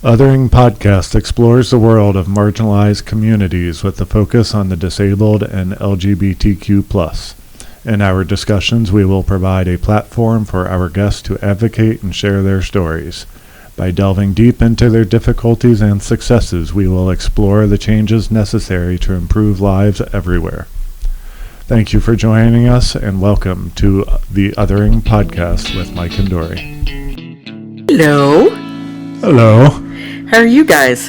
Othering Podcast explores the world of marginalized communities with a focus on the disabled and LGBTQ+. In our discussions, we will provide a platform for our guests to advocate and share their stories. By delving deep into their difficulties and successes, we will explore the changes necessary to improve lives everywhere. Thank you for joining us, and welcome to the Othering Podcast with Mike and Dory. Hello. Hello. How are you guys?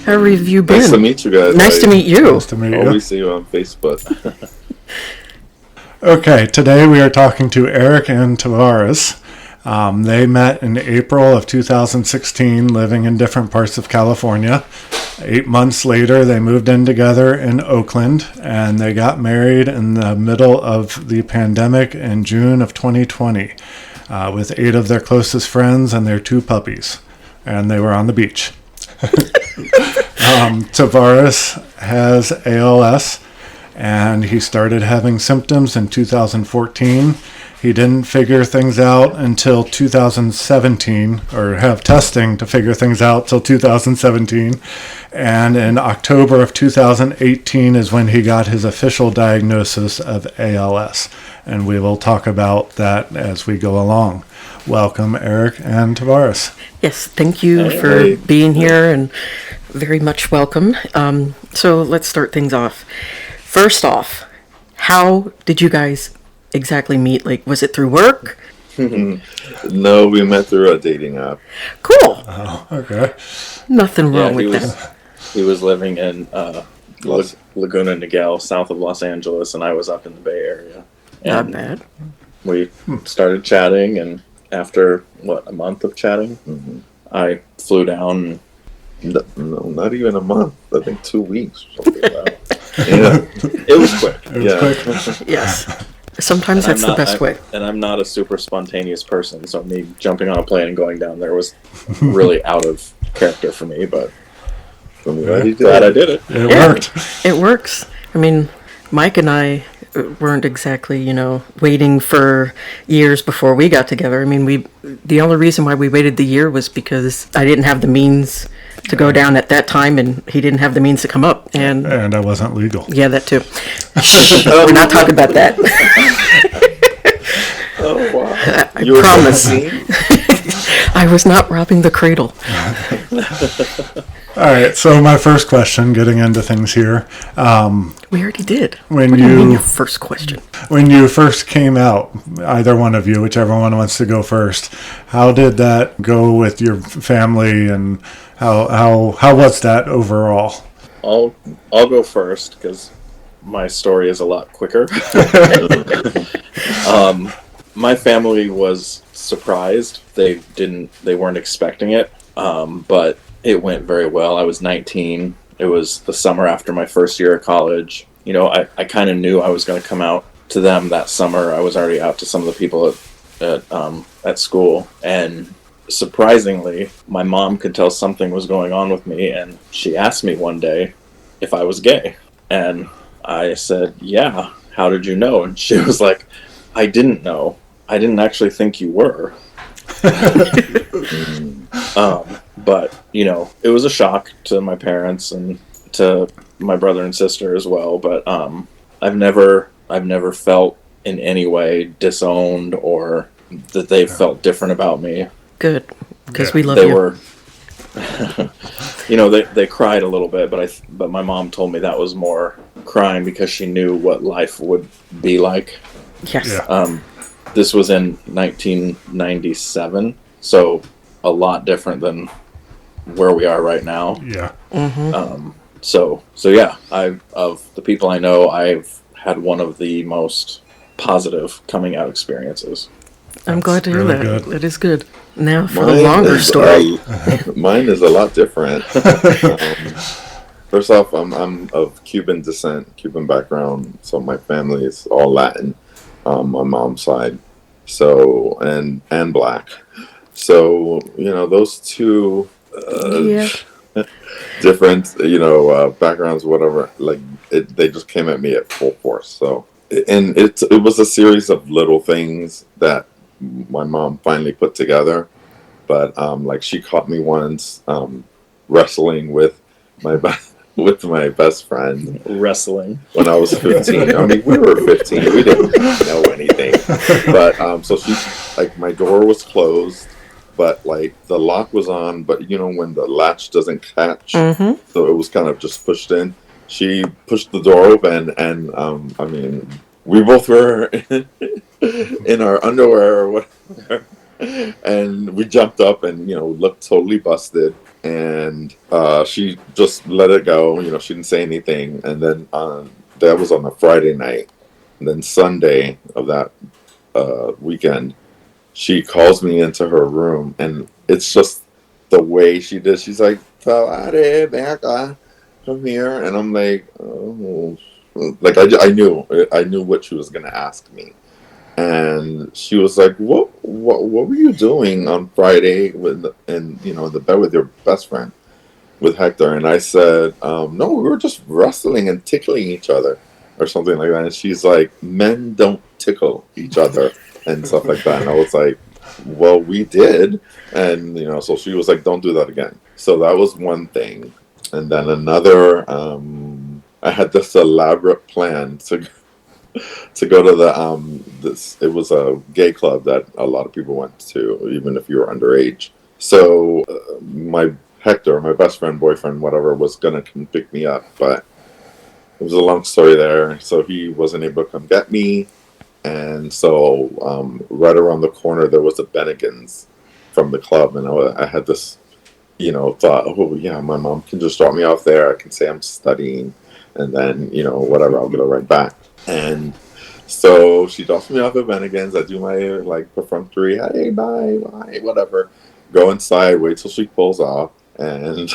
How have you been? Nice to meet you guys. Nice to meet you. Nice to meet you. Always see you on Facebook. Okay, today we are talking to Eric and Tavares. They met in April of 2016, living in different parts of California. 8 months later, they moved in together in Oakland, and they got married in the middle of the pandemic in June of 2020, with 8 of their closest friends and their 2 puppies. And they were on the beach. Tavares has ALS, and he started having symptoms in 2014. He didn't figure things out until 2017, or have testing to figure things out till 2017. And in October of 2018 is when he got his official diagnosis of ALS. And we will talk about that as we go along. Welcome, Eric and Tavares. Yes, thank you for being here, and very much welcome. So let's start things off. First off, how did you guys exactly meet? Like, was it through work? No, we met through a dating app. Cool. Oh, okay. Nothing wrong with that. He was living in Laguna Niguel, south of Los Angeles, and I was up in the Bay Area. Not bad. We started chatting, and after, a month of chatting, I flew down. No, not even a month. I think 2 weeks. Yeah, it was quick. Quick. Yes. Sometimes that's the best way. And I'm not a super spontaneous person, so me jumping on a plane and going down there was really out of character for me, but I'm glad I did it. It worked. It works. I mean, Mike and I weren't exactly, waiting for years before we got together. I mean, the only reason why we waited the year was because I didn't have the means to go down at that time, and he didn't have the means to come up. And I wasn't legal. Yeah, that too. We're not talking about that. Oh, wow. I promise. I was not robbing the cradle. All right, so my first question, getting into things here. We already did. What do you mean your first question? When you first came out, either one of you, whichever one wants to go first, how did that go with your family, and how was that overall? I'll go first because my story is a lot quicker. My family was surprised. They weren't expecting it, but it went very well. I was 19. It was the summer after my first year of college. I kind of knew I was going to come out to them that summer. I was already out to some of the people at school, and surprisingly, my mom could tell something was going on with me, and she asked me one day if I was gay, and I said, "Yeah, how did you know?" And she was like, "I didn't know. I didn't actually think you were." But it was a shock to my parents and to my brother and sister as well. But I've never felt in any way disowned or that they felt different about me. Good, because we love they you. were, they cried a little bit, but my mom told me that was more crying because she knew what life would be like. Yes. Yeah. This was in 1997, so a lot different than where we are right now. Yeah. Mm-hmm. So yeah, of the people I know, I've had one of the most positive coming out experices. I'm glad to hear really that. good. It is good. Now for the longer story. Mine is a lot different. First off, I'm of Cuban descent, Cuban background, so my family is all Latin on my mom's side, so and black. So those two different backgrounds, whatever. Like they just came at me at full force. So it was a series of little things that my mom finally put together But like she caught me once wrestling with my with my best friend Wrestling. when I was 15. I mean, we were 15. We didn't know anything. But so she, like, my door was closed, but like the lock was on. But you know when the latch doesn't catch, so it was kind of just pushed in. She pushed the door open, and I mean, we both were in our underwear or whatever, and we jumped up and looked totally busted. And she just let it go. She didn't say anything. And then that was on a Friday night. And then Sunday of that weekend, she calls me into her room, and it's just the way she did. She's like, "Tavares, Becca, come here," and I'm like, "Oh," like I knew what she was gonna ask me. And she was like, "What were you doing on Friday in the bed with your best friend, with Hector?" And I said, "No, we were just wrestling and tickling each other, or something like that." And she's like, "Men don't tickle each other," and stuff like that. And I was like, "Well, we did," and so she was like, "Don't do that again." So that was one thing, and then another. I had this elaborate plan to go to it was a gay club that a lot of people went to, even if you were underage. So my Hector, my best friend, boyfriend, whatever, was gonna come pick me up, but it was a long story there. So he wasn't able to come get me, and so right around the corner there was a Bennigan's from the club, and I had this thought, oh yeah, my mom can just drop me off there. I can say I'm studying, and then whatever, I'll get right back. And so she drops me off at Bennigan's. I do my like perfunctory, hey, bye, whatever. Go inside, wait till she pulls off. And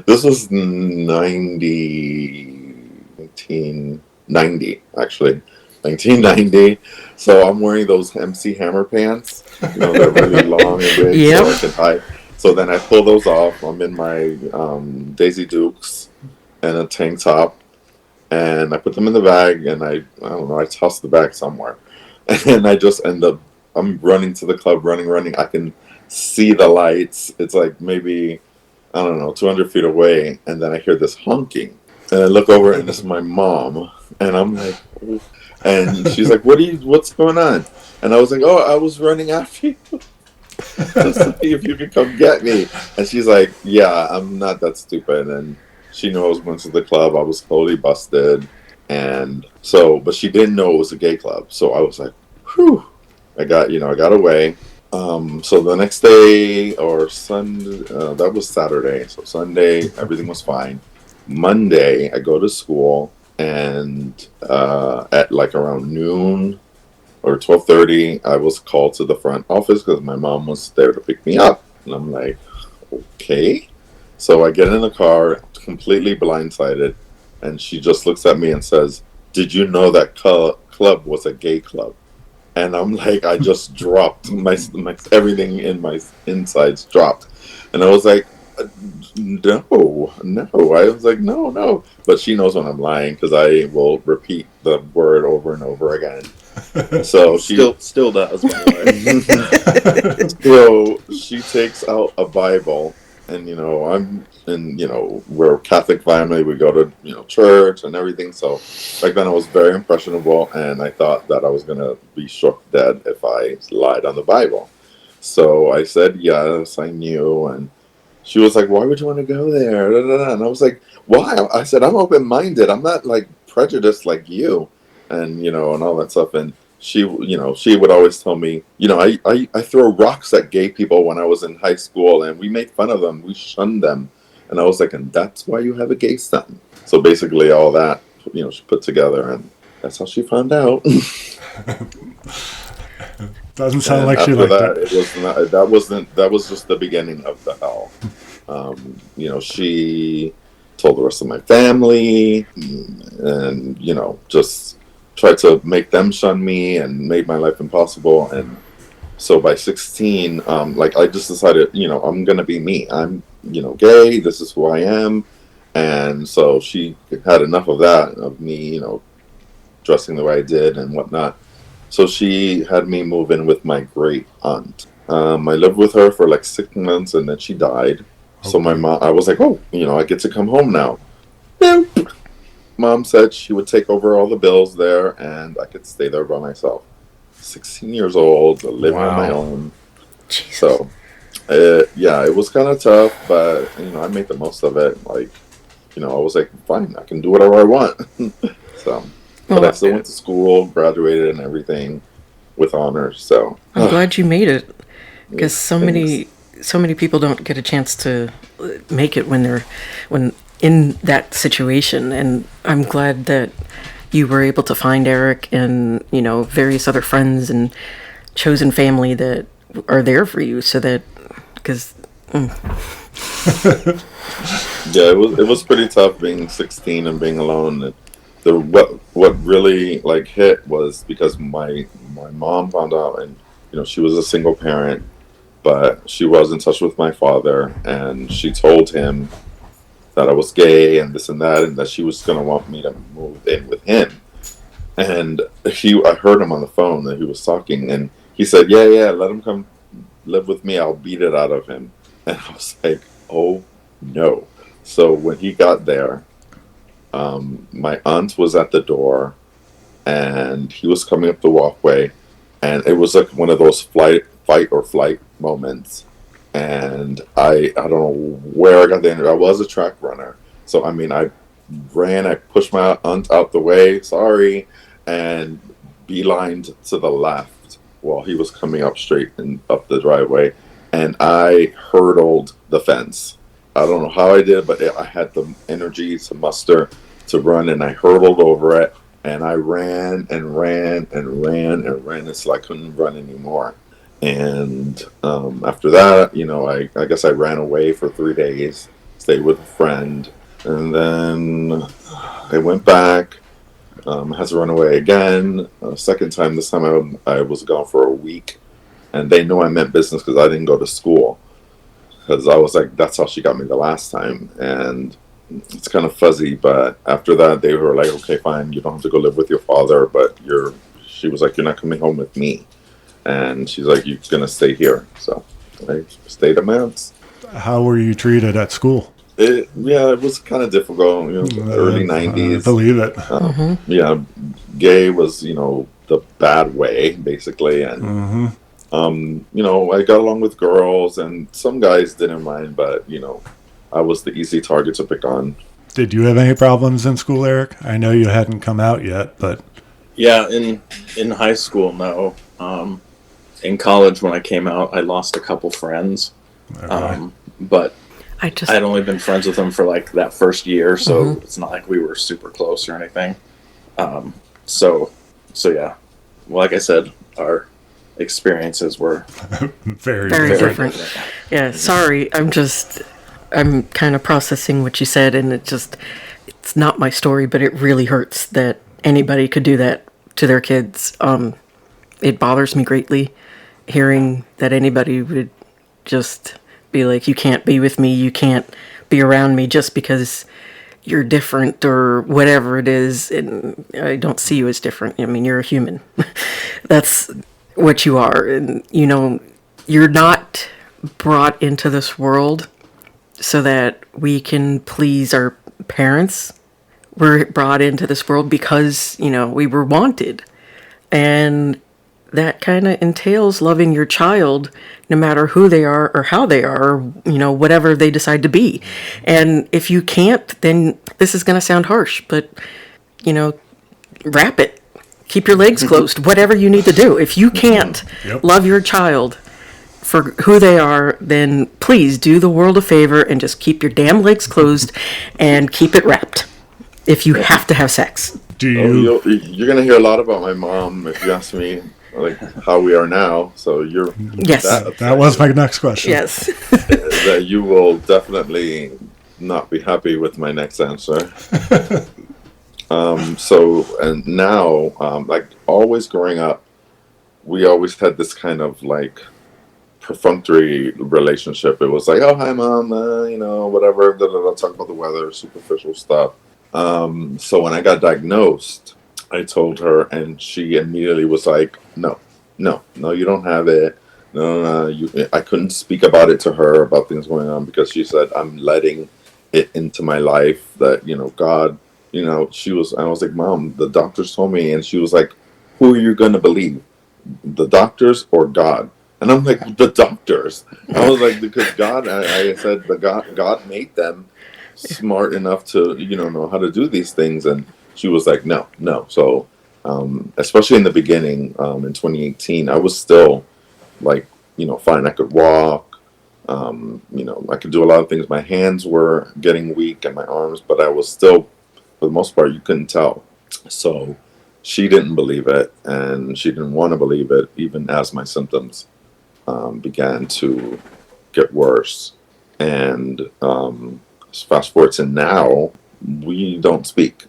this was 1990, actually. 1990. So I'm wearing those MC Hammer pants. They're really long and big, so I can hide. So then I pull those off. I'm in my Daisy Dukes and a tank top. And I put them in the bag, and I don't know, I toss the bag somewhere. And I just end up, I'm running to the club, running. I can see the lights. It's like maybe, I don't know, 200 feet away. And then I hear this honking. And I look over, and it's my mom. And I'm like, and she's like, what's going on? And I was like, oh, I was running after you to see if you could come get me. And she's like, yeah, I'm not that stupid. And she knew I was going to the club. I was totally busted. And so, but she didn't know it was a gay club. So I was like, whew. I got away. So the next day or Sunday, that was Saturday. So Sunday, everything was fine. Monday, I go to school, and at like around noon or 12:30, I was called to the front office because my mom was there to pick me up. And I'm like, okay. So I get in the car, completely blindsided, and she just looks at me and says, "Did you know that club was a gay club?" And I'm like, I just dropped my everything in my insides dropped, and I was like, no. I was like, no. But she knows when I'm lying because I will repeat the word over and over again. So she still does. By the way. So she takes out a Bible. And I'm in we're a Catholic family. We go to church and everything. So back then I was very impressionable, and I thought that I was gonna be struck dead if I lied on the Bible. So I said yes, I knew, and she was like, "Why would you want to go there?" And I was like, "Why?" I said, "I'm open-minded. I'm not like prejudiced like you," and and all that stuff. And she would always tell me, I throw rocks at gay people when I was in high school, and we made fun of them, we shunned them. And I was like, and that's why you have a gay son. So basically all that, she put together, and that's how she found out. Doesn't sound like she liked that, it. It was not, that was just the beginning of the hell. She told the rest of my family, and just tried to make them shun me and made my life impossible. And so by 16, like I just decided, I'm gonna be me. I'm gay. This is who I am. And so she had enough of that, of me, dressing the way I did and whatnot. So she had me move in with my great aunt. I lived with her for like 6 months, and then she died. So my Okay. mom, I was like, oh, I get to come home now. Nope. Mom said she would take over all the bills there, and I could stay there by myself. 16 years old, living on my Wow. own. Jesus. So, yeah, it was kind of tough, but I made the most of it. Like, I was like, fine, I can do whatever I want. So, but I Well, still went to school, graduated, and everything with honors. So, I'm glad you made it, because thanks. so many people don't get a chance to make it when in that situation, and I'm glad that you were able to find Eric and various other friends and chosen family that are there for you, so that because Yeah, it was pretty tough being 16 and being alone. And what really like hit was because my mom found out, and she was a single parent, but she was in touch with my father, and she told him that I was gay and this and that, and that she was gonna want me to move in with him. And I heard him on the phone that he was talking, and he said, "Yeah, yeah, let him come live with me. I'll beat it out of him." And I was like, "Oh no!" So when he got there, my aunt was at the door, and he was coming up the walkway, and it was like one of those fight or flight moments. And I don't know where I got the energy. I was a track runner, so I mean, I ran, I pushed my aunt out the way, sorry, and beelined to the left while he was coming up straight and up the driveway, and I hurdled the fence. I don't know how I did, but I had the energy to muster to run, and I hurdled over it, and I ran and ran and ran and ran until I couldn't run anymore. And after that, I guess I ran away for 3 days, stayed with a friend, and then I went back. Had to run away again. Second time, this time I was gone for a week, and they knew I meant business because I didn't go to school. Because I was like, that's how she got me the last time, and it's kind of fuzzy. But after that, they were like, okay, fine, you don't have to go live with your father, but She was like, you're not coming home with me, and she's like, you're gonna stay here. So I stayed a month. How were you treated at school? Yeah, it was kind of difficult. Early I '90s. believe it. Yeah, gay was the bad way basically, and Hmm. I got along with girls, and some guys didn't mind, but I was the easy target to pick on. Did you have any problems in school, Eric? I know you hadn't come out yet, but Yeah, in high school, no. In college, when I came out, I lost a couple friends, okay. but I just I had only been friends with them for like that first year, so it's not like we were super close or anything. Um, so, so yeah. Well, like I said, our experiences were Very Very very different. different. Yeah, sorry. I'm kind of processing what you said, and it's not my story, but it really hurts that anybody could do that to their kids. It bothers me greatly hearing that anybody would just be like, you can't be with me, you can't be around me just because you're different or whatever it is. And I don't see you as different. I mean, you're a human. That's what you are. And, you're not brought into this world so that we can please our parents. We're brought into this world because, we were wanted. And that kind of entails loving your child no matter who they are or how they are, or, whatever they decide to be. And if you can't, then this is going to sound harsh, but, you know, wrap it. Keep your legs closed, whatever you need to do. If you can't Yep. love your child for who they are, then please do the world a favor and just keep your damn legs closed and keep it wrapped if you have to have sex. Do Oh, you? you're gonna hear a lot about my mom if you ask me like how we are now. So you're Yes. That was my next question. Yes. that you will definitely not be happy with my next answer. So and now, like always growing up, we always had this kind of like perfunctory relationship. It was like, oh hi mom, whatever, talk about the weather, superficial stuff. So when I got diagnosed, I told her, and she immediately was like, no, no, no, you don't have it. no, I couldn't speak about it to her about things going on because she said I'm letting it into my life that God, I was like, Mom, the doctors told me, and she was like, who are you gonna believe, the doctors or God? And I'm like, the doctors. I was like, because God, I said the God made them smart enough to know how to do these things, and she was like, no, no. So especially in the beginning, in 2018, I was still like, fine. I could walk. I could do a lot of things. My hands were getting weak and my arms, but I was still, for the most part, you couldn't tell. So she didn't believe it, and she didn't want to believe it, even as my symptoms began to get worse. And fast forward to now, we don't speak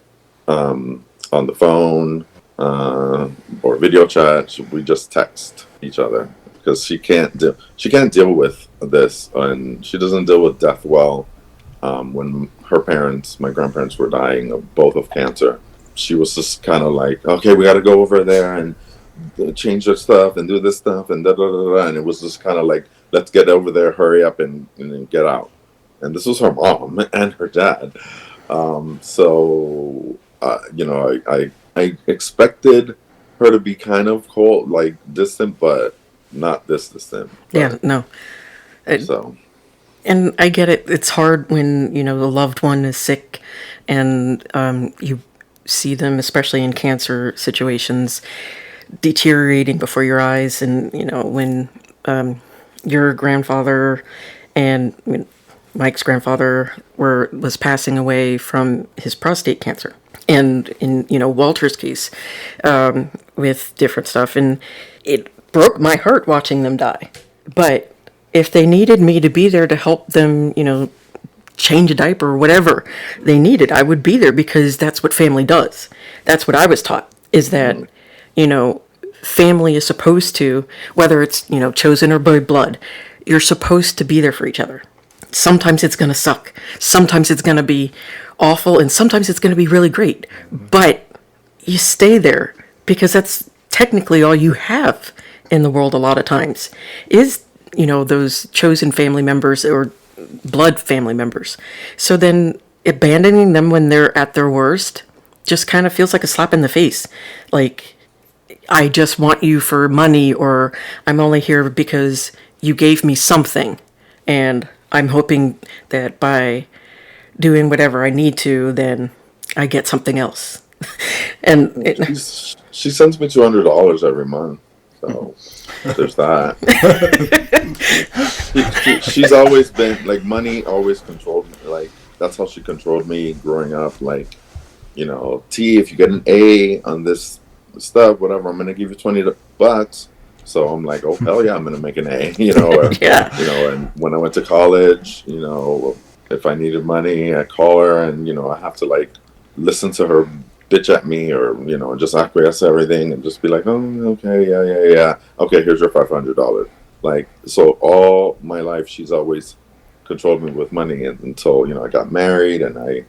on the phone or video chat. We just text each other because she can't deal with this, and she doesn't deal with death well. When her parents, my grandparents, were dying of both of cancer, she was just kind of like, okay, we got to go over there and change their stuff and do this stuff and da da da da. And it was just kind of like, let's get over there, hurry up and get out. And this was her mom and her dad. So I expected her to be kind of cold, like distant, but not this distant. Yeah, no. So And I get it. It's hard when, the loved one is sick and you see them, especially in cancer situations, deteriorating before your eyes. And, when your grandfather and Mike's grandfather was passing away from his prostate cancer. And in, Walter's case, with different stuff. And it broke my heart watching them die. But if they needed me to be there to help them, change a diaper or whatever they needed, I would be there because that's what family does. That's what I was taught, is that, family is supposed to, whether it's, chosen or by blood, you're supposed to be there for each other. Sometimes it's going to suck. Sometimes it's going to be awful, and sometimes it's going to be really great. But you stay there because that's technically all you have in the world a lot of times is, those chosen family members or blood family members. So then abandoning them when they're at their worst just kind of feels like a slap in the face. Like, I just want you for money, or I'm only here because you gave me something. And I'm hoping that by doing whatever I need to, then I get something else. And she sends me $200 every month. So there's that. She's always been like, money always controlled me. Like, that's how she controlled me growing up. Like, T, if you get an A on this stuff, whatever, I'm gonna give you $20. So I'm like, oh hell yeah, I'm gonna make an A. Yeah. And when I went to college, if I needed money, I call her, and I have to like listen to her bitch at me, or just acquiesce to everything and just be like, oh, okay, yeah, okay, here's your $500. Like, so all my life she's always controlled me with money, and until I got married and I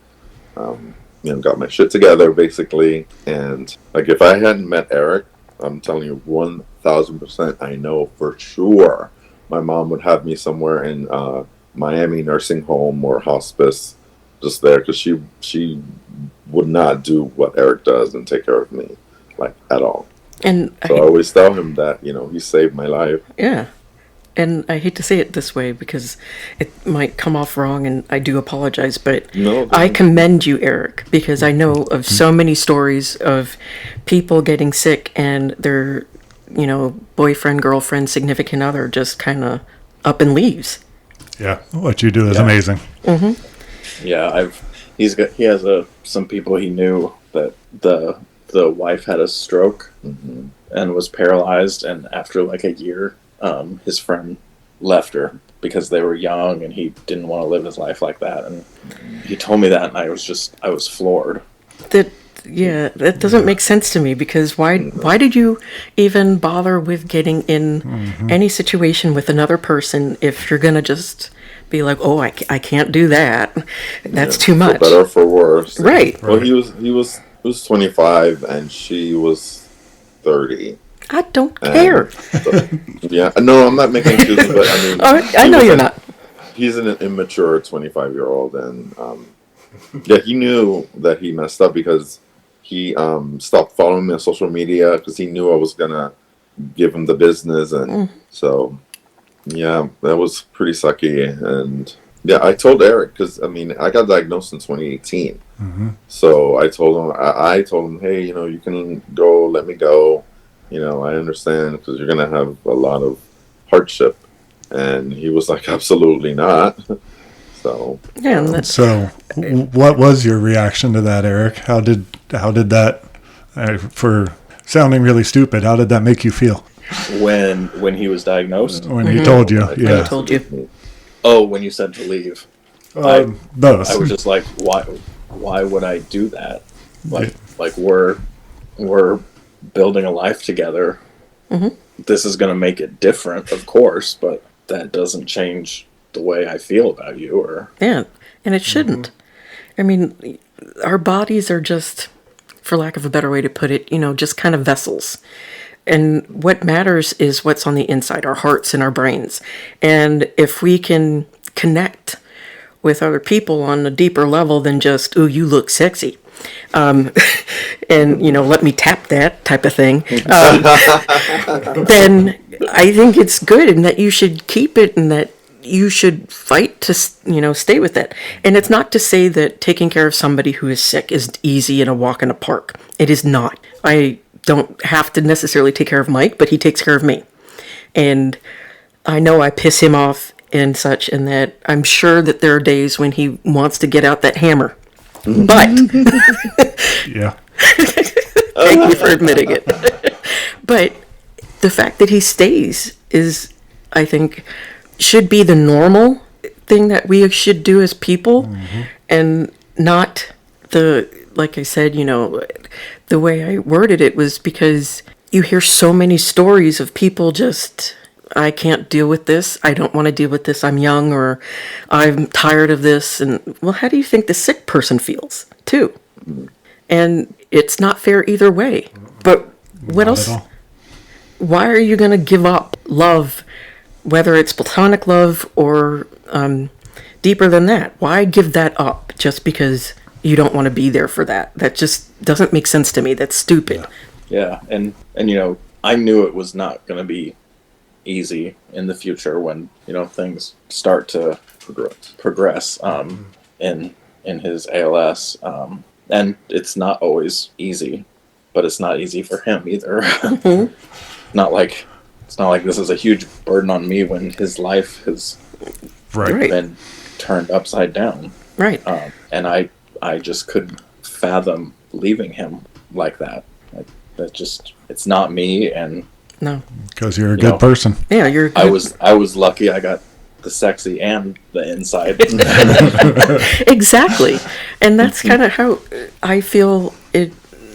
got my shit together basically. And like, if I hadn't met Eric, I'm telling you 1000%, I know for sure my mom would have me somewhere in Miami nursing home or hospice, just there, because she would not do what Eric does and take care of me, like, at all. And so I always tell him that he saved my life. Yeah. And I hate to say it this way because it might come off wrong, and I do apologize, but no, I commend you, Eric, because I know of so many stories of people getting sick and their, boyfriend, girlfriend, significant other just kind of up and leaves. Yeah, what you do is amazing. Mm-hmm. Yeah, he has some people he knew that the wife had a stroke and was paralyzed, and after like a year, his friend left her because they were young and he didn't want to live his life like that. And he told me that, and I was floored. That doesn't make sense to me, because why did you even bother with getting in any situation with another person if you're gonna just be like, oh, I can't do that, that's too much, for better or for worse, right? Well, he was 25 and she was 30. I don't And care. yeah, no, I'm not making excuses, but I mean, I know you're not. He's an immature 25-year-old, and yeah, he knew that he messed up because he stopped following me on social media because he knew I was gonna give him the business, and so yeah, that was pretty sucky. And yeah, I told Eric because I mean I got diagnosed in 2018, so I told him, hey, you can go, let me go. I understand because you're gonna have a lot of hardship, and he was like, absolutely not. So Yeah, and that's So, what was your reaction to that, Eric? How did that, for sounding really stupid, how did that make you feel When he was diagnosed. when he told you? I Yeah, told you. Oh, when you said to leave. I both. was just like, why would I do that? Like we're building a life together. This is going to make it different, of course, but that doesn't change the way I feel about you. Or Yeah, and it shouldn't. I mean, our bodies are just, for lack of a better way to put it, just kind of vessels. And what matters is what's on the inside, our hearts and our brains. And if we can connect with other people on a deeper level than just, ooh, you look sexy. And, let me tap that type of thing. Then I think it's good and that you should keep it and that you should fight to, stay with it. And it's not to say that taking care of somebody who is sick is easy and a walk in the park. It is not. I don't have to necessarily take care of Mike, but he takes care of me. And I know I piss him off and such, and that I'm sure that there are days when he wants to get out that hammer. But Yeah. thank you for admitting it. But the fact that he stays is, I think, should be the normal thing that we should do as people, and not like I said, the way I worded it was because you hear so many stories of people just, I can't deal with this. I don't want to deal with this. I'm young, or I'm tired of this. And well, how do you think the sick person feels too? And it's not fair either way. But what Not else? at all. Why are you going to give up love, whether it's platonic love or deeper than that? Why give that up just because you don't want to be there for that? That just doesn't make sense to me. That's stupid. yeah, and I knew it was not going to be easy in the future when things start to progress in his ALS, and it's not always easy, but it's not easy for him either. not like It's not like this is a huge burden on me when his life has Right. been turned upside down. Right. And I just couldn't fathom leaving him like that. That just, it's not me. And No. Because you're a good person. Yeah, you're I good. was lucky I got the sexy and the inside. Exactly. And that's kind of how I feel it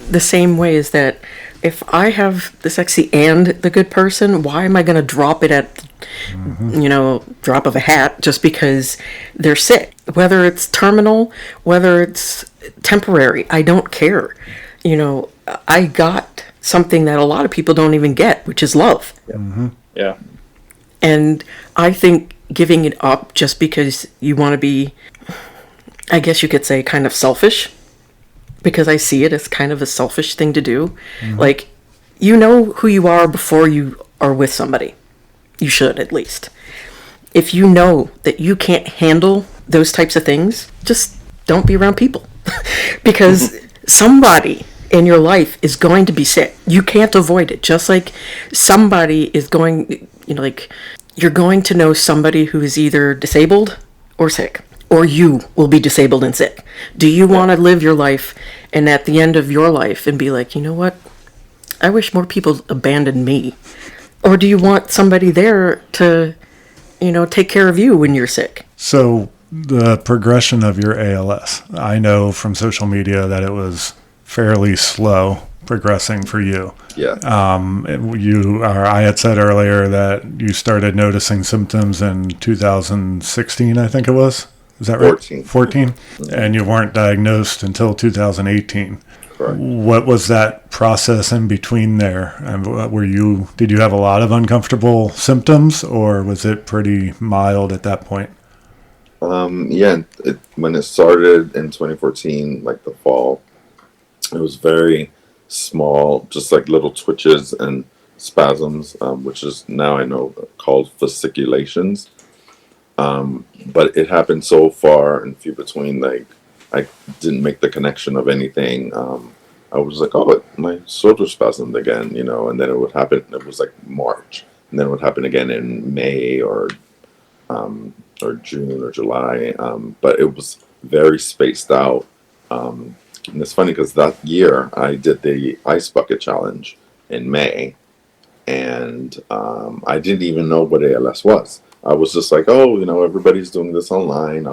the same way, is that if I have the sexy and the good person, why am I going to drop it at, drop of a hat just because they're sick? Whether it's terminal, whether it's temporary, I don't care. I got something that a lot of people don't even get, which is love. Yeah. And I think giving it up just because you want to be, I guess you could say, kind of selfish, because I see it as kind of a selfish thing to do. Like, you know who you are before you are with somebody. You should, at least. If you know that you can't handle those types of things, just don't be around people. Because somebody in your life is going to be sick. You can't avoid it. Just like somebody is going, you're going to know somebody who is either disabled or sick, or you will be disabled and sick. Do you want to live your life and at the end of your life and be like, you know what? I wish more people abandoned me. Or do you want somebody there to, take care of you when you're sick? So the progression of your ALS, I know from social media that it was fairly slow progressing for you. Yeah. I had said earlier that you started noticing symptoms in 2016, I think it was. Is that right? 14. 14? And you weren't diagnosed until 2018. Correct. What was that process in between there? And did you have a lot of uncomfortable symptoms, or was it pretty mild at that point? Yeah, when it started in 2014, like the fall, it was very small, just like little twitches and spasms, which is now I know called fasciculations. But it happened so far and few between, like I didn't make the connection of anything. I was like, oh, my shoulder spasmed again, and then it would happen. It was like March, and then it would happen again in May or June or July. But it was very spaced out. And it's funny because that year I did the ice bucket challenge in May, and I didn't even know what ALS was. I was just like, oh, everybody's doing this online.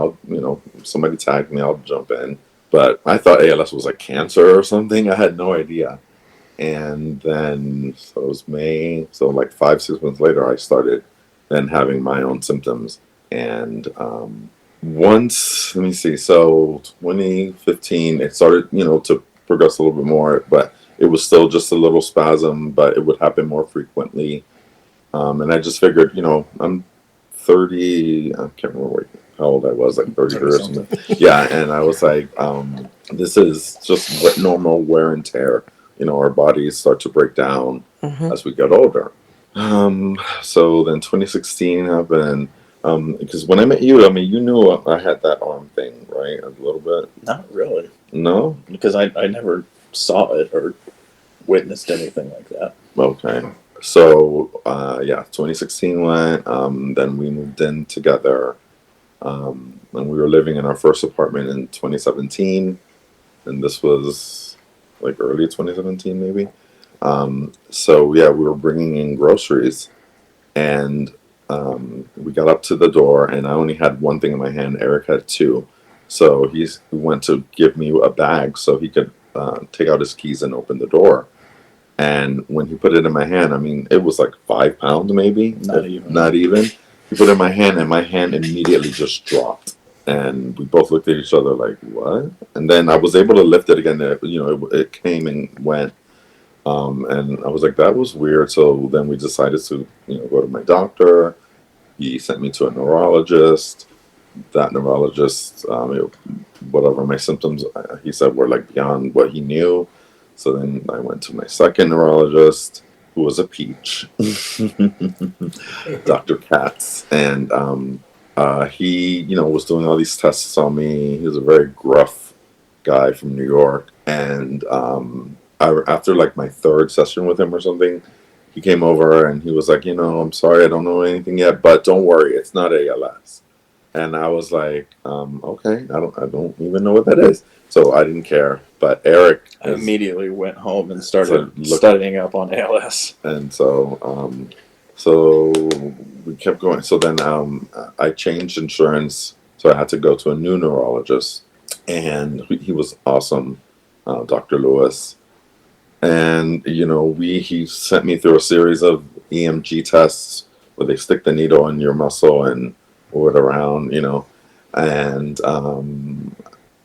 Somebody tagged me, I'll jump in. But I thought ALS was like cancer or something. I had no idea. And then, so it was May. So like 5, 6 months later, I started then having my own symptoms. And once, let me see, so 2015, it started, to progress a little bit more, but it was still just a little spasm, but it would happen more frequently. And I just figured, I'm 30, I can't remember how old I was, like 33 or something. Yeah, and I was like, this is just normal wear and tear. Our bodies start to break down as we get older. So then 2016 happened. Because when I met you, I mean, you knew I had that arm thing, right? A little bit. Not really. No? Because I never saw it or witnessed anything like that. Okay. So, 2016 went, then we moved in together, and we were living in our first apartment in 2017, and this was like early 2017 maybe. So yeah, we were bringing in groceries, and we got up to the door, and I only had one thing in my hand. Eric had two, so he went to give me a bag so he could take out his keys and open the door. And when he put it in my hand, I mean, it was like 5 pounds maybe. Not even. He put it in my hand, and my hand immediately just dropped. And we both looked at each other like, what? And then I was able to lift it again. It came and went. And I was like, that was weird. So then we decided to, go to my doctor. He sent me to a neurologist. That neurologist, whatever my symptoms, he said were like beyond what he knew. So then I went to my second neurologist, who was a peach, Dr. Katz, and he, was doing all these tests on me. He was a very gruff guy from New York, and after like my third session with him or something, he came over and he was like, I'm sorry, I don't know anything yet, but don't worry, it's not ALS. And I was like, okay, I don't even know what that is. So I didn't care. But Eric immediately went home and started studying up on ALS. And so we kept going. So then I changed insurance. So I had to go to a new neurologist. And he was awesome, Dr. Lewis. And, he sent me through a series of EMG tests where they stick the needle in your muscle and move it around, and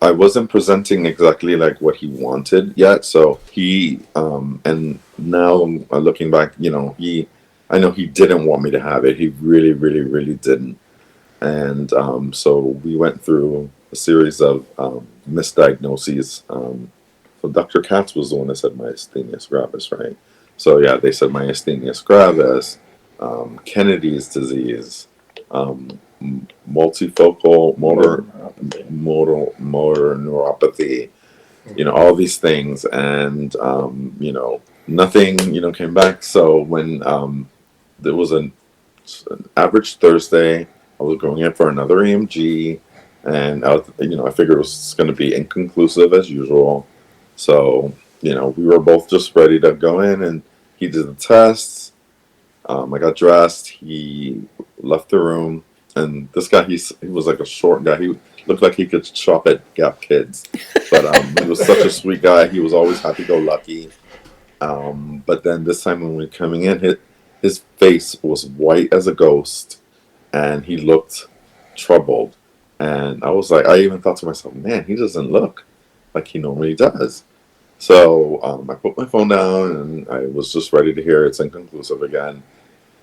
I wasn't presenting exactly like what he wanted yet. So he, and now looking back, I know he didn't want me to have it. He really, really, really didn't. And so we went through a series of misdiagnoses. So Dr. Katz was the one that said myasthenia gravis, right? So yeah, they said myasthenia gravis, Kennedy's disease, multifocal motor neuropathy, all these things, and nothing came back. So when there was an average Thursday, I was going in for another EMG, and I figured it was going to be inconclusive as usual. So we were both just ready to go in, and he did the tests. I got dressed. He left the room. And this guy, he was like a short guy. He looked like he could shop at Gap Kids. But he was such a sweet guy. He was always happy-go-lucky. But then this time when we were coming in, his face was white as a ghost. And he looked troubled. And I was like, I even thought to myself, man, he doesn't look like he normally does. So I put my phone down and I was just ready to hear it's inconclusive again.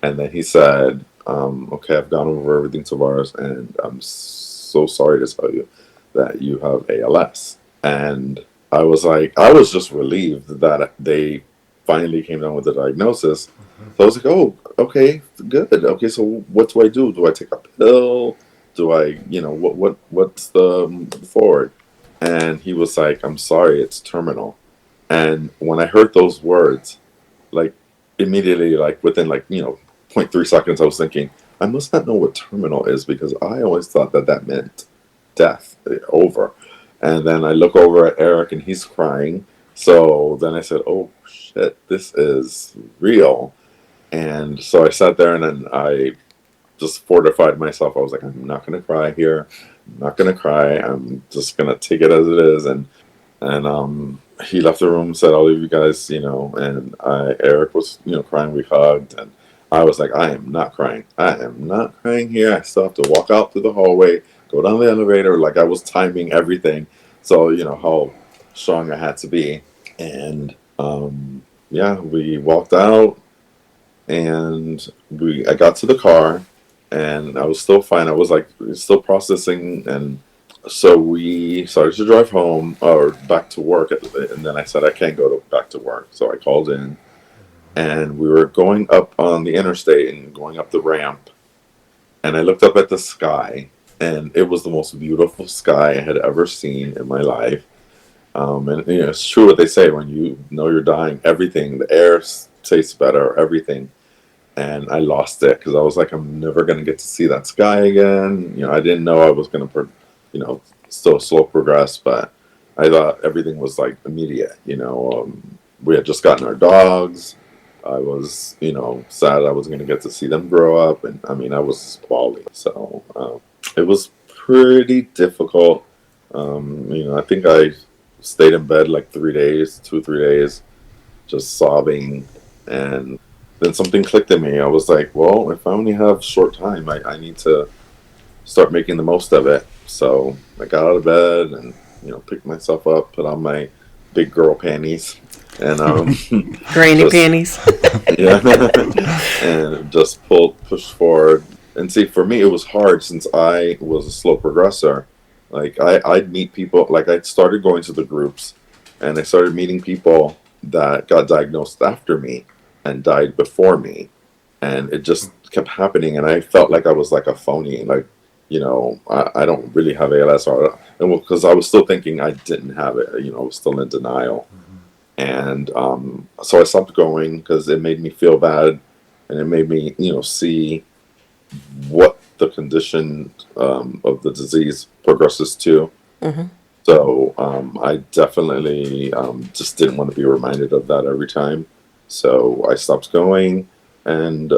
And then he said, okay, I've gone over everything, Tavares, and I'm so sorry to tell you that you have ALS. And I was like, I was just relieved that they finally came down with the diagnosis. So I was like, oh, okay, good. Okay, so what do I do? Do I take a pill? Do I, what's the forward? And he was like, I'm sorry, it's terminal. And when I heard those words, like immediately, like within like, zero point 0.3 seconds, I was thinking, I must not know what terminal is because I always thought that that meant death, over. And then I look over at Eric and he's crying. So then I said, oh shit, this is real. And so I sat there and then I just fortified myself. I was like, I'm not going to cry here. I'm not going to cry. I'm just going to take it as it is. And he left the room, said, I'll leave you guys, and Eric was, crying. We hugged, and I was like, I am not crying. I am not crying here. I still have to walk out through the hallway, go down the elevator. Like I was timing everything. So, how strong I had to be. And, yeah, we walked out and I got to the car and I was still fine. I was like still processing, and so we started to drive home or back to work, and then I said I can't back to work, so I called in, and we were going up on the interstate and going up the ramp, and I looked up at the sky, and it was the most beautiful sky I had ever seen in my life. And it's true what they say: when you know you're dying, everything, the air tastes better, everything. And I lost it because I was like, I'm never gonna get to see that sky again. I didn't know I was gonna, still slow progress, but I thought everything was like immediate. We had just gotten our dogs. I was, sad I wasn't gonna get to see them grow up, and I mean, I was bawling. So it was pretty difficult. I think I stayed in bed like 3 days, 2 or 3 days, just sobbing. And then something clicked in me. I was like, well, if I only have short time, I need to start making the most of it. So I got out of bed and, picked myself up, put on my big girl panties, and Granny just, panties. yeah, and just pushed forward. And see, for me, it was hard since I was a slow progressor. Like I'd meet people, like I started going to the groups, and I started meeting people that got diagnosed after me and died before me, and it just kept happening. And I felt like I was like a phony, like I don't really have ALS, and because I was still thinking I didn't have it, I was still in denial. And so I stopped going because it made me feel bad, and it made me see what the condition of the disease progresses to. Hmm. So I definitely just didn't want to be reminded of that every time. So I stopped going, and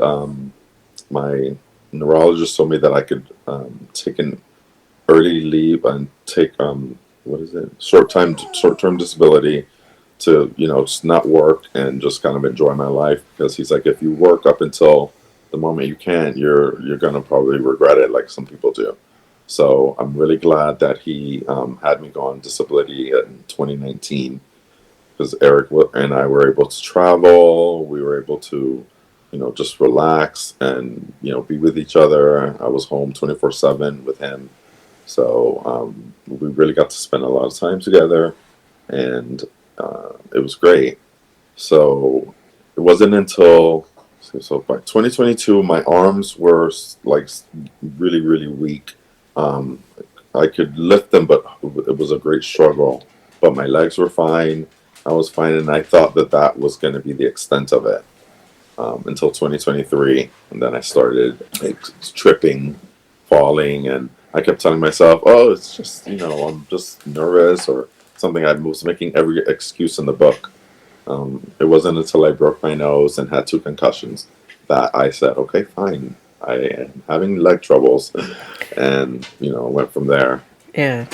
my neurologist told me that I could take an early leave and take what is it, short term disability to just not work and just kind of enjoy my life, because he's like, if you work up until the moment you can't, you're gonna probably regret it, like some people do. So I'm really glad that he had me go on disability in 2019, because Eric and I were able to travel. We were able to, just relax and be with each other. I was home 24/7 with him, so we really got to spend a lot of time together, and it was great. So it wasn't until by 2022 my arms were like really really weak. Um, I could lift them, but it was a great struggle. But my legs were fine. I was fine, and I thought that that was going to be the extent of it until 2023, and then I started like tripping, falling, and I kept telling myself, "Oh, it's just I'm just nervous or something." I was making every excuse in the book. It wasn't until I broke my nose and had 2 concussions that I said, "Okay, fine. I am having leg troubles," and went from there. Yeah.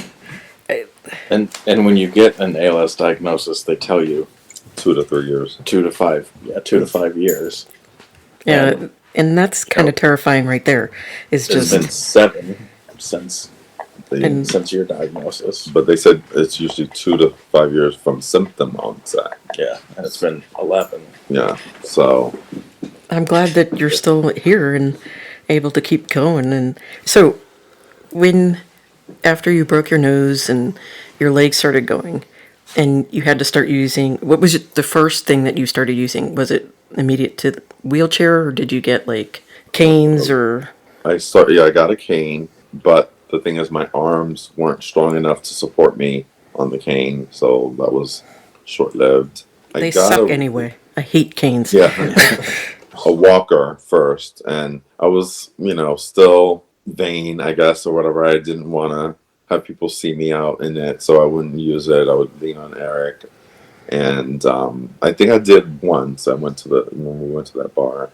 And when you get an ALS diagnosis, they tell you 2 to 3 years. 2 to 5 years. Yeah. And And that's kind of terrifying right there. It's there's just, been 7 since Since your diagnosis. But they said it's usually 2 to 5 years from symptom onset. Yeah, and it's been 11. Yeah, so I'm glad that you're still here and able to keep going. And so, when after you broke your nose and your legs started going, and you had to start using, what was it, the first thing that you started using? Was it immediate to the wheelchair, or did you get like canes or? I got a cane, but the thing is, my arms weren't strong enough to support me on the cane, so that was short lived. They suck anyway. I hate canes. Yeah, a walker first, and I was, still vain, I guess, or whatever. I didn't want to have people see me out in it, so I wouldn't use it. I would lean on Eric, and I think I did once. When we went to that bar,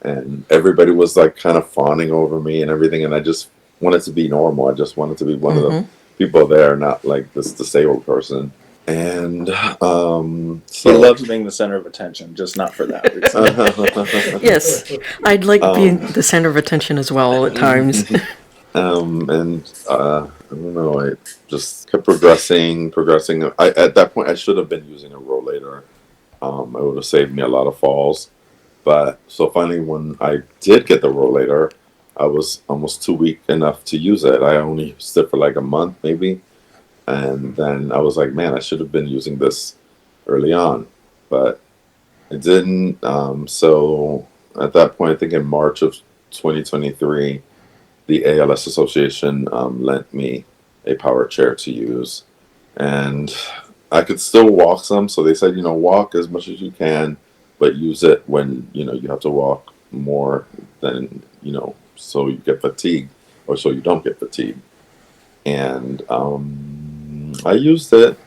and everybody was like kind of fawning over me and everything, and I just wanted to be normal. I just wanted to be one of the people there, not like this disabled person. And he loves being the center of attention, just not for that reason. Yes, I'd like being the center of attention as well at times. And I don't know, I just kept progressing. At that point, I should have been using a rollator. It would have saved me a lot of falls. But so finally, when I did get the rollator, I was almost too weak enough to use it. I only used it for like a month, maybe. And then I was like, man, I should have been using this early on. But I didn't. So at that point, I think in March of 2023, the ALS Association lent me a power chair to use. And I could still walk some. So they said, walk as much as you can, but use it when, you have to walk more than, so you get fatigued or so you don't get fatigued. And I used it,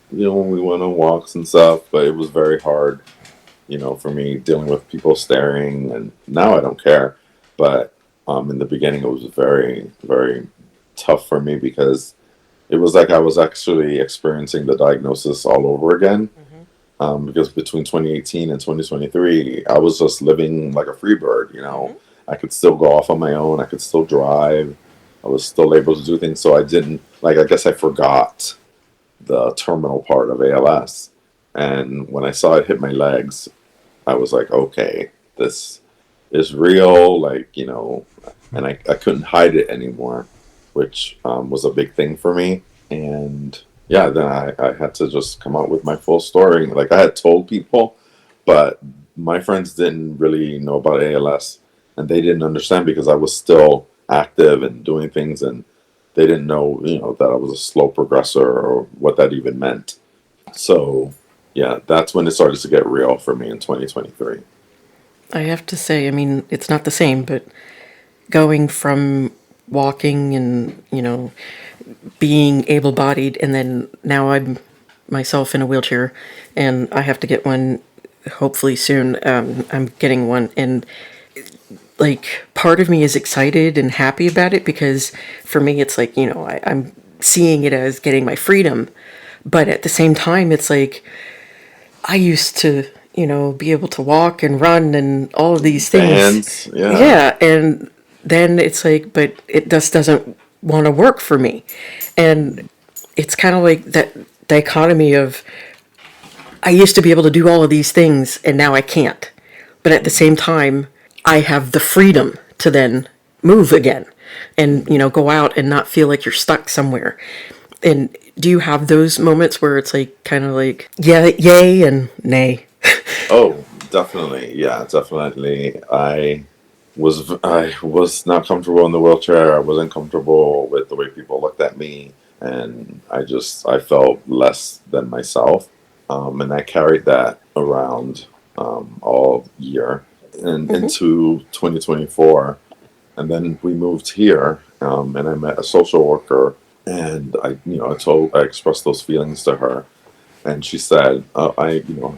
when we went on walks and stuff, but it was very hard, for me dealing with people staring. And now I don't care. But in the beginning, it was very, very tough for me because it was like I was actually experiencing the diagnosis all over again. Because between 2018 and 2023, I was just living like a free bird, I could still go off on my own. I could still drive. I was still able to do things. So I didn't, I guess I forgot the terminal part of ALS. And when I saw it hit my legs, I was like, okay, this is real, and I couldn't hide it anymore, which was a big thing for me. And yeah, then I had to just come out with my full story. Like, I had told people, but my friends didn't really know about ALS, and they didn't understand because I was still active and doing things, and they didn't know, that I was a slow progressor or what that even meant. So yeah, that's when it started to get real for me in 2023. I have to say, I mean, it's not the same, but going from walking and, being able-bodied, and then now I'm myself in a wheelchair, and I have to get one hopefully soon. I'm getting one, and part of me is excited and happy about it because for me it's like, I'm seeing it as getting my freedom, but at the same time it's like I used to, be able to walk and run and all of these things. Yeah, and then it's like, but it just doesn't want to work for me. And it's kind of like that dichotomy of I used to be able to do all of these things and now I can't. But at the same time, I have the freedom to then move again and, go out and not feel like you're stuck somewhere. And do you have those moments where it's like kind of like, yeah, yay and nay? Oh, definitely. Yeah, definitely. I was not comfortable in the wheelchair. I wasn't comfortable with the way people looked at me, and I felt less than myself, and I carried that around all year and into 2024, and then we moved here, and I met a social worker, and I expressed those feelings to her. And she said,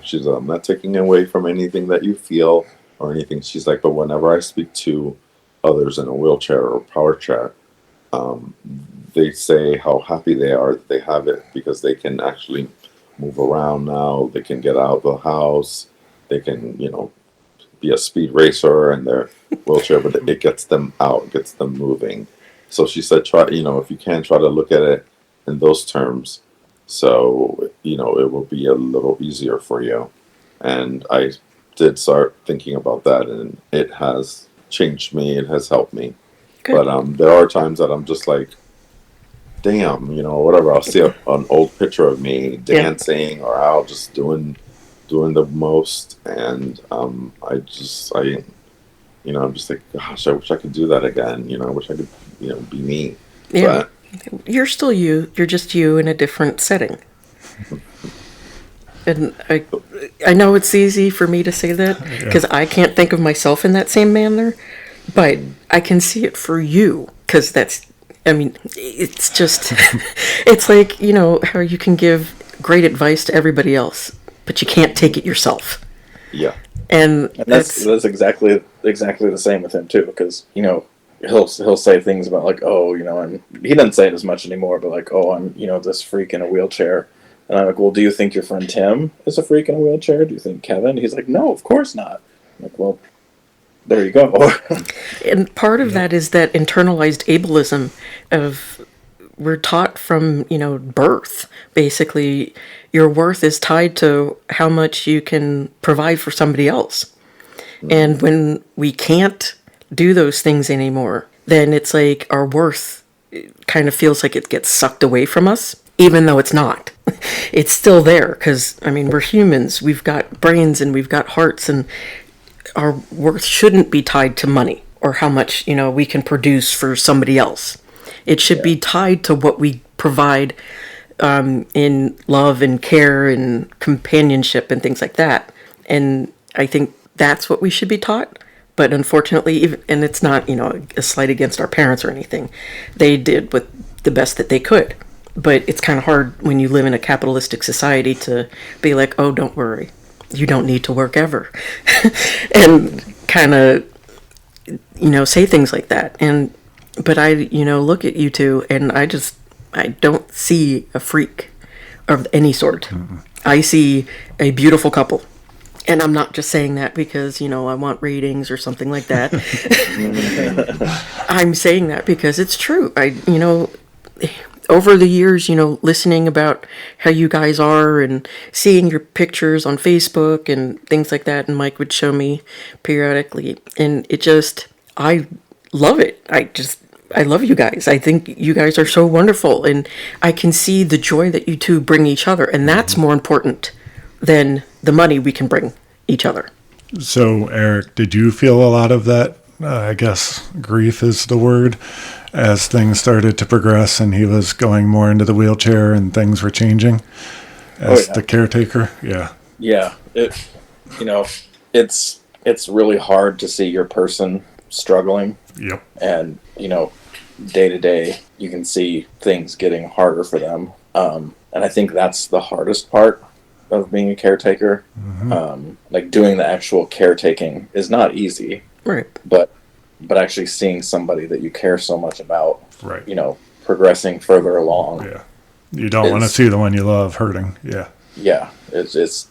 she's I'm not taking away from anything that you feel or anything. She's like, but whenever I speak to others in a wheelchair or power chair, they say how happy they are that they have it because they can actually move around now. They can get out of the house. They can, be a speed racer in their wheelchair, but it gets them out, gets them moving. So she said, try, if you can, try to look at it in those terms. So, it will be a little easier for you. And I did start thinking about that, and it has changed me. It has helped me. Good. But there are times that I'm just like, damn, whatever. I'll see an old picture of me dancing or out just doing the most, and I'm just like, gosh, I wish I could do that again. I wish I could, be me. Yeah. You're still you. You're just you in a different setting. And I know it's easy for me to say that because I can't think of myself in that same manner, but I can see it for you because it's just, it's like, how you can give great advice to everybody else, but you can't take it yourself. Yeah. And that's exactly the same with him too, because he'll say things about like, oh, and he doesn't say it as much anymore, but like, oh, I'm this freak in a wheelchair, and I'm like, well, do you think your friend Tim is a freak in a wheelchair? Do you think Kevin? He's like, no, of course not. I'm like, well, there you go. And part of that is that internalized ableism of we're taught from birth. Basically, your worth is tied to how much you can provide for somebody else. And when we can't do those things anymore, then it's like our worth kind of feels like it gets sucked away from us, even though it's not. It's still there because, we're humans. We've got brains and we've got hearts, and our worth shouldn't be tied to money or how much, we can produce for somebody else. It should be tied to what we provide in love and care and companionship and things like that. And I think that's what we should be taught. But unfortunately, and it's not, a slight against our parents or anything. They did with the best that they could. But it's kind of hard when you live in a capitalistic society to be like, oh, don't worry. You don't need to work ever. And kind of, say things like that. But I, look at you two and I don't see a freak of any sort. Mm-hmm. I see a beautiful couple. And I'm not just saying that because, I want ratings or something like that. I'm saying that because it's true. Over the years, listening about how you guys are and seeing your pictures on Facebook and things like that, and Mike would show me periodically, and I love it. I love you guys. I think you guys are so wonderful, and I can see the joy that you two bring each other, and that's more important than the money we can bring each other. So, Eric, did you feel a lot of that? I guess grief is the word, as things started to progress and he was going more into the wheelchair and things were changing as the caretaker. Yeah. Yeah. It's really hard to see your person struggling. Yep. And, day to day, you can see things getting harder for them. And I think that's the hardest part of being a caretaker. Mm-hmm. Like doing the actual caretaking is not easy. Right. But actually seeing somebody that you care so much about, right, progressing further along. Yeah. You don't want to see the one you love hurting. Yeah. Yeah. It's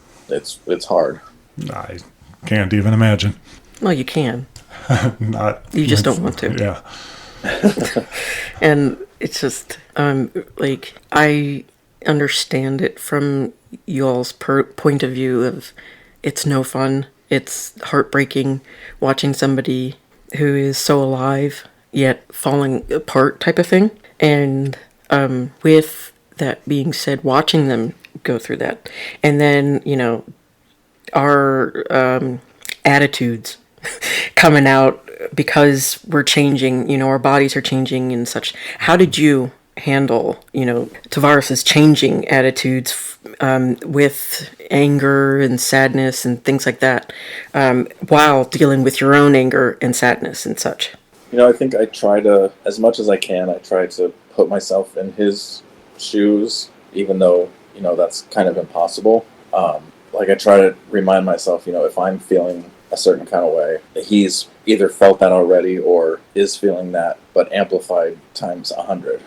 hard. I can't even imagine. Well, you can. You just don't want to. Yeah. And it's just, I understand it from y'all's point of view of it's no fun. It's heartbreaking watching somebody who is so alive yet falling apart type of thing. And with that being said, watching them go through that. And then, our attitudes coming out because we're changing, our bodies are changing and such. How did you handle, Tavares' changing attitudes with anger and sadness and things like that, while dealing with your own anger and sadness and such? I think I try to, as much as I can, I try to put myself in his shoes, even though, that's kind of impossible. I try to remind myself, if I'm feeling a certain kind of way, he's either felt that already or is feeling that, but amplified times 100.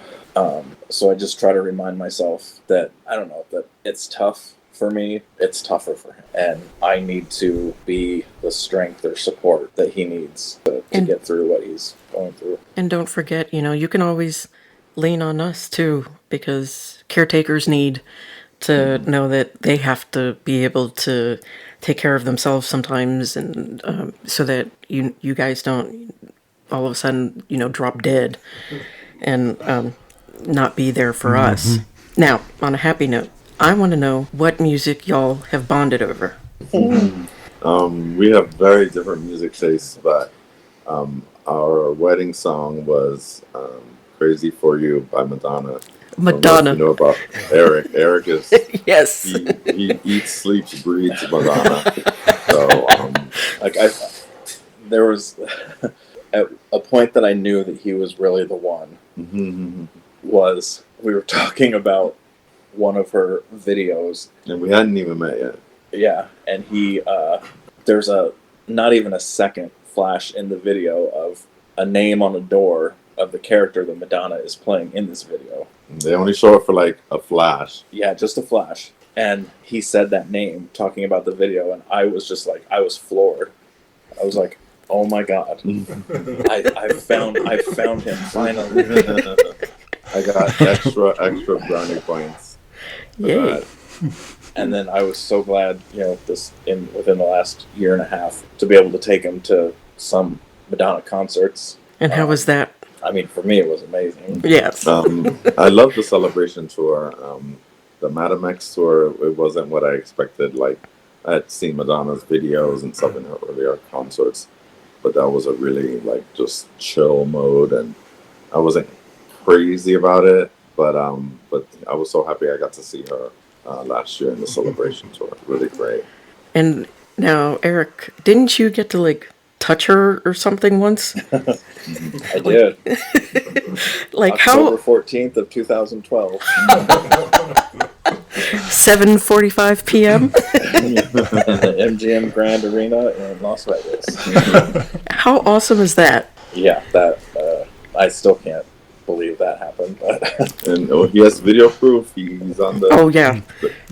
So I just try to remind myself that, I don't know, that it's tough for me, it's tougher for him. And I need to be the strength or support that he needs to get through what he's going through. And don't forget, you can always lean on us too, because caretakers need to know that they have to be able to take care of themselves sometimes, and so that you guys don't all of a sudden, drop dead and not be there for us. Now, on a happy note, I want to know what music y'all have bonded over. We have very different music tastes, but our wedding song was Crazy For You by Madonna. Madonna. You know about Eric. Eric is yes. He eats, sleeps, breathes Madonna. So there was at a point that I knew that he was really the one. Was we were talking about one of her videos, and we hadn't even met yet. Yeah, and he there's not even a second flash in the video of a name on a door of the character that Madonna is playing in this video. They only show it for like a flash. Yeah, just a flash. And he said that name talking about the video, and I was just like, I was floored. I was like, oh my God. I found him finally. I got extra brownie points. Yay. And then I was so glad, within the last year and a half, to be able to take him to some Madonna concerts. And how was that? I mean, for me, it was amazing. Yes. I love the celebration tour. The Madam X tour, it wasn't what I expected. Like, I had seen Madonna's videos and stuff in her earlier concerts, but that was a really, just chill mode, and I wasn't crazy about it, but I was so happy I got to see her last year in the celebration tour. Really great. And now, Eric, didn't you get to, touch her or something once? I did. October 14th of 2012. 7:45 p.m. in the MGM Grand Arena in Las Vegas. How awesome is that? Yeah, that I still can't believe that happened. But And he has video proof. He's on the. Oh yeah.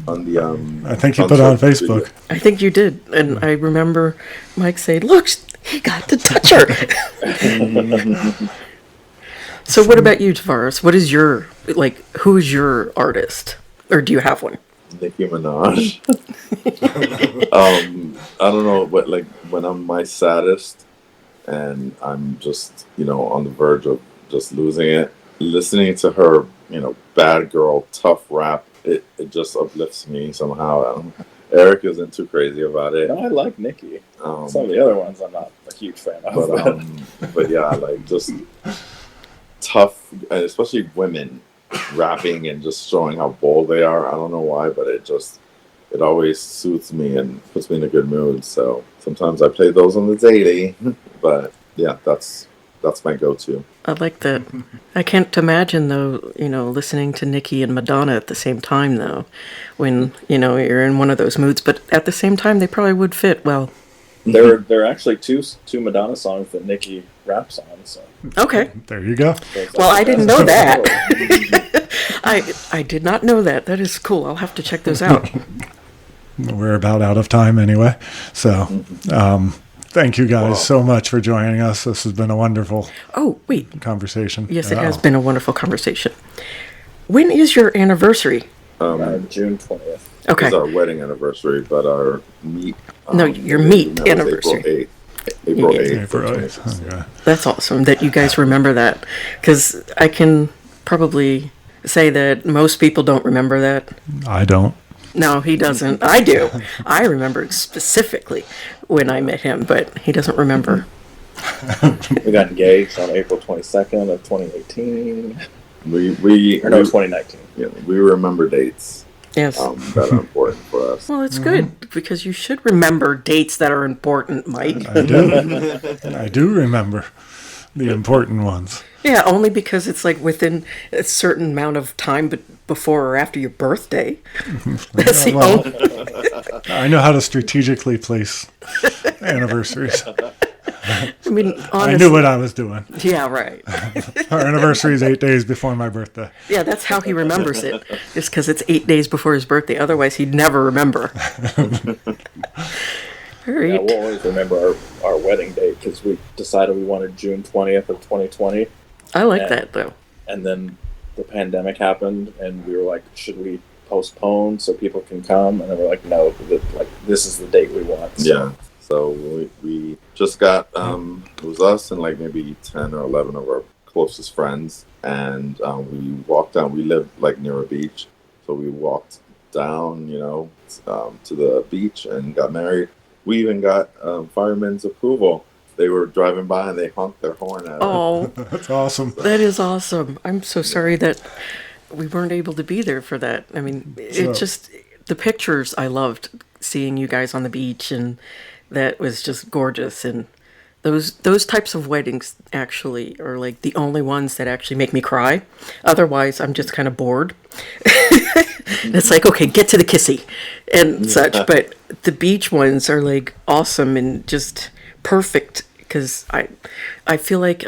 On the I think you put it on Facebook. Video. I think you did, and I remember Mike saying, "Look, he got to touch her." So, what about you, Tavares? What is your who's your artist, or do you have one? Nicki Minaj. I don't know, but when I'm my saddest and I'm just on the verge of just losing it, listening to her bad girl tough rap, it just uplifts me somehow. Eric isn't too crazy about it. no, I like Nicki. Some of the other ones I'm not a huge fan of. But yeah, just tough, and especially women rapping and just showing how bold they are. I don't know why, but it always suits me and puts me in a good mood. So sometimes I play those on the daily, but yeah, that's my go-to. I like that. I can't imagine though, listening to Nicki and Madonna at the same time though, when you're in one of those moods. But at the same time, they probably would fit well. There are actually two Madonna songs that Nicki raps on. So Okay. There you go. Well, I didn't know that. I did not know that. That is cool. I'll have to check those out. We're about out of time anyway. So, thank you guys so much for joining us. This has been a wonderful conversation. Yes, it has been a wonderful conversation. When is your anniversary? June 20th. Okay. It's our wedding anniversary, but our meet. Your meet anniversary. April 8th. April 8th. Okay. That's awesome that you guys remember that, because I can probably say that most people don't remember that. I don't. No, he doesn't. I do. I remember specifically when I met him, but he doesn't remember. We got engaged on April 22nd of 2018. We 2019. Yeah, we remember dates. Yes. That are important for us. Well, it's good, because you should remember dates that are important, Mike. I do. I do remember the important ones. Yeah, only because it's within a certain amount of time, but before or after your birthday. That's the only. I know how to strategically place anniversaries. I mean, I honestly. knew what I was doing. Yeah, right. Our anniversary is 8 days before my birthday. Yeah, that's how he remembers it. It's because it's 8 days before his birthday. Otherwise, he'd never remember. All right. Yeah, we'll always remember our wedding date because we decided we wanted June 20th of 2020. I like that, though. And then the pandemic happened, and we were like, should we postpone so people can come? And then we're like, no, this is the date we want. So. Yeah. So we just got, it was us and like maybe 10 or 11 of our closest friends. And we walked down, we lived like near a beach. So we walked down, to the beach and got married. We even got firemen's approval. They were driving by and they honked their horn at us. Oh, That's awesome. that is awesome. I'm so sorry that we weren't able to be there for that. I mean, it just, the pictures I loved seeing you guys on the beach, and that was just gorgeous. And those types of weddings actually are like the only ones that actually make me cry. Otherwise, I'm just kind of bored. It's like, okay, get to the kissy and such. But the beach ones are like awesome and just perfect because I feel like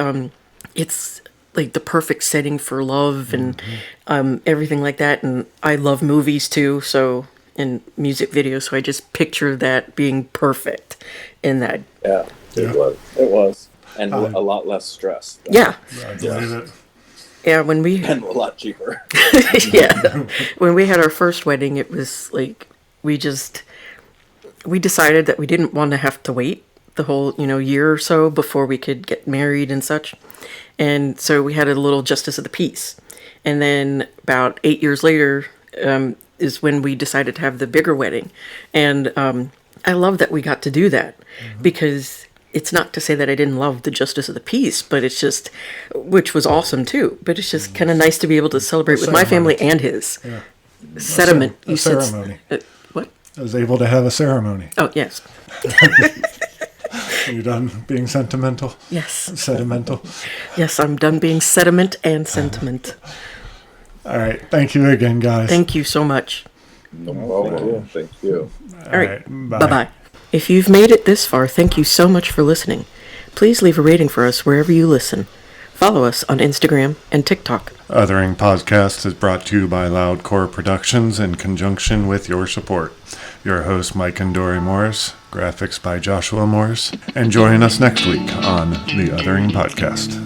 it's like the perfect setting for love and everything like that. And I love movies too, so, and music videos. So I just picture that being perfect in that. Yeah, it was. And a lot less stress. Yeah. I believe it. Yeah, when we And a lot cheaper. yeah, when we had our first wedding, it was like we decided that we didn't want to have to wait the whole year or so before we could get married and such, and so we had a little justice of the peace, and then about 8 years later is when we decided to have the bigger wedding, and I love that we got to do that because. It's not to say that I didn't love the justice of the peace, but it's just, which was awesome too. But it's just kind of nice to be able to celebrate with my family and his. Yeah. Sediment. A ceremony. What? I was able to have a ceremony. Oh, yes. Are you done being sentimental? Yes. Sedimental? Yes, I'm done being sediment and sentiment. All right. Thank you again, guys. Thank you so much. No problem. Thank you. All right. Bye-bye. If you've made it this far, thank you so much for listening. Please leave a rating for us wherever you listen. Follow us on Instagram and TikTok. Othering Podcast is brought to you by Loudcore Productions in conjunction with your support. Your host, Mike and Dory Morris, graphics by Joshua Morris, and join us next week on the Othering Podcast.